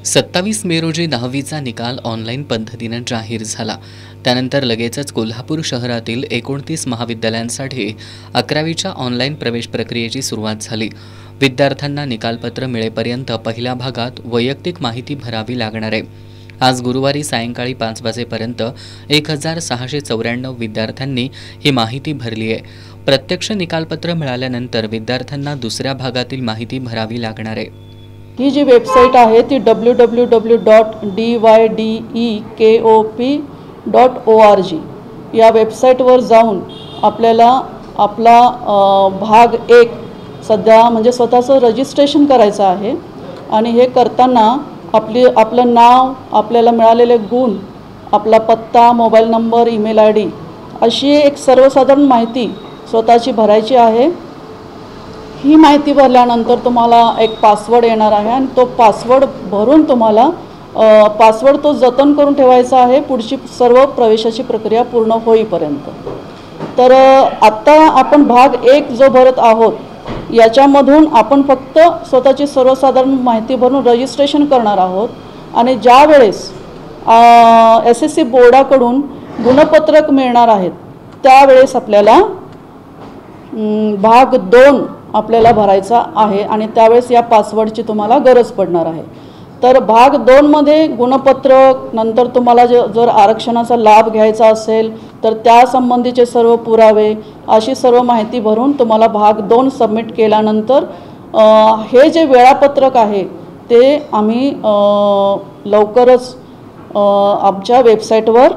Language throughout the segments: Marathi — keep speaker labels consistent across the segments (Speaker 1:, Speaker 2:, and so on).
Speaker 1: 27 मे रोजी 10वीचा निकाल ऑनलाईन पद्धतीने जाहीर झाला। त्यानंतर लगेचच कोल्हापूर शहरातील 29 महाविद्यालयांसाठी 11वीच्या ऑनलाईन प्रवेश प्रक्रियेची सुरुवात झाली। विद्यार्थ्यांना निकालपत्र मिळेपर्यंत पहिल्या भागात वैयक्तिक माहिती भरावी लागणार आहे। आज गुरुवारी सायंकाळी 5 वाजेपर्यंत 1694 विद्यार्थ्यांनी ही माहिती भरली आहे। प्रत्यक्ष निकालपत्र मिळाल्यानंतर विद्यार्थ्यांना दुसऱ्या भागातील माहिती भरावी लागणार आहे।
Speaker 2: ही जी वेबसाईट आहे ती www.dydekop.org या वेबसाईटवर जाऊन आपल्याला आपला भाग 1 सध्या म्हणजे स्वतःचं रजिस्ट्रेशन करायचं आहे आणि हे करताना आपलं नाव, आपल्याला मिळालेले गुण, आपला पत्ता, mobile number, email I D अशी एक सर्वसाधारण माहिती स्वतःची भरायची आहे। ही माहिती भरल्यानंतर तुम्हाला एक पासवर्ड येणार आहे आणि तो पासवर्ड भरून तुम्हाला पासवर्ड तो जतन करून ठेवायचा आहे पुढची सर्व प्रवेशाची प्रक्रिया पूर्ण होईपर्यंत। तर आत्ता आपण भाग 1 जो भरत आहोत याच्यामधून आपण फक्त स्वतःची सर्वसाधारण माहिती भरून रजिस्ट्रेशन करणार आहोत आणि ज्या वेळेस SSC बोर्डाकडून गुणपत्रक मिळणार आहेत त्यावेळेस आपल्याला भाग 2 आपल्याला भरायचा आहे आणि त्यावेळेस या पासवर्डची तुम्हाला गरज पडणार आहे। तर भाग 2 मध्ये गुणपत्रक, नंतर तुम्हाला जर आरक्षणाचा लाभ घ्यायचा असेल तर त्या संबंधीचे सर्व पुरावे अशी सर्व माहिती भरून तुम्हाला भाग 2 सबमिट केल्यानंतर हे जे वेळापत्रक आहे ते आम्ही लवकरच आमच्या वेबसाईटवर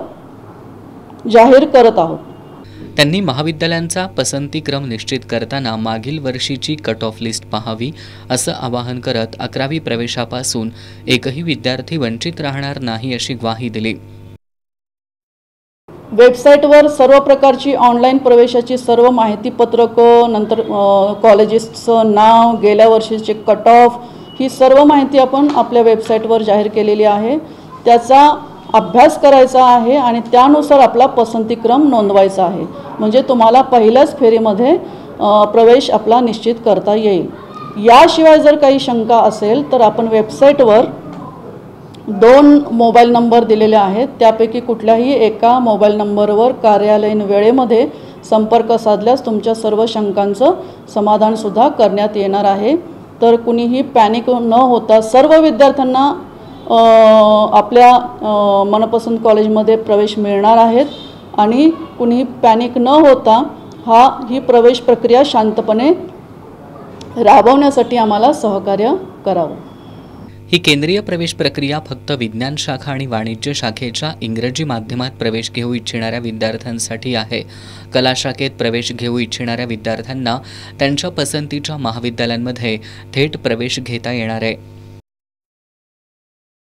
Speaker 2: जाहीर करत आहोत।
Speaker 1: त्यांनी महाविद्यालयांचा पसंतीक्रम निश्चित करताना मागील वर्षीची कट ऑफ लिस्ट पाहावी असं आवाहन करत 11वी प्रवेशापासून एकही विद्यार्थी वंचित राहणार नाही अशी ग्वाही दिली।
Speaker 2: वेबसाईटवर सर्व प्रकारची ऑनलाईन प्रवेशाची सर्व माहिती पत्रकं, नंतर कॉलेजेसचं नाव, गेल्या वर्षीचे कट ऑफ ही सर्व माहिती आपण आपल्या वेबसाईटवर जाहीर केलेली आहे। त्याचा अभ्यास करायचा आहे आणि त्यानुसार आपला पसंतीक्रम नोंदवायचा आहे म्हणजे तुम्हाला पहिल्याच फेरीमध्ये प्रवेश आपला निश्चित करता येईल। याशिवाय जर काही शंका असेल तर आपण वेबसाईटवर 2 मोबाईल नंबर दिलेले आहेत, त्यापैकी कुठल्याही एका मोबाईल नंबरवर कार्यालयीन वेळेमध्ये संपर्क साधल्यास तुमच्या सर्व शंकांचं समाधानसुद्धा करण्यात येणार आहे। तर कुणीही पॅनिक न होता सर्व विद्यार्थ्यांना आपल्या मनपसंत कॉलेजमध्ये प्रवेश मिळणार आहेत आणि कुणीही पॅनिक न होता ही प्रवेश प्रक्रिया शांतपणे राबवण्यासाठी आम्हाला सहकार्य करावं।
Speaker 1: ही केंद्रीय प्रवेश प्रक्रिया फक्त विज्ञान शाखा आणि वाणिज्य शाखेच्या इंग्रजी माध्यमात प्रवेश घेऊ इच्छिणाऱ्या विद्यार्थ्यांसाठी आहे। कला शाखेत प्रवेश घेऊ इच्छिणाऱ्या विद्यार्थ्यांना त्यांच्या पसंतीच्या महाविद्यालयांमध्ये थेट प्रवेश घेता येणार आहे।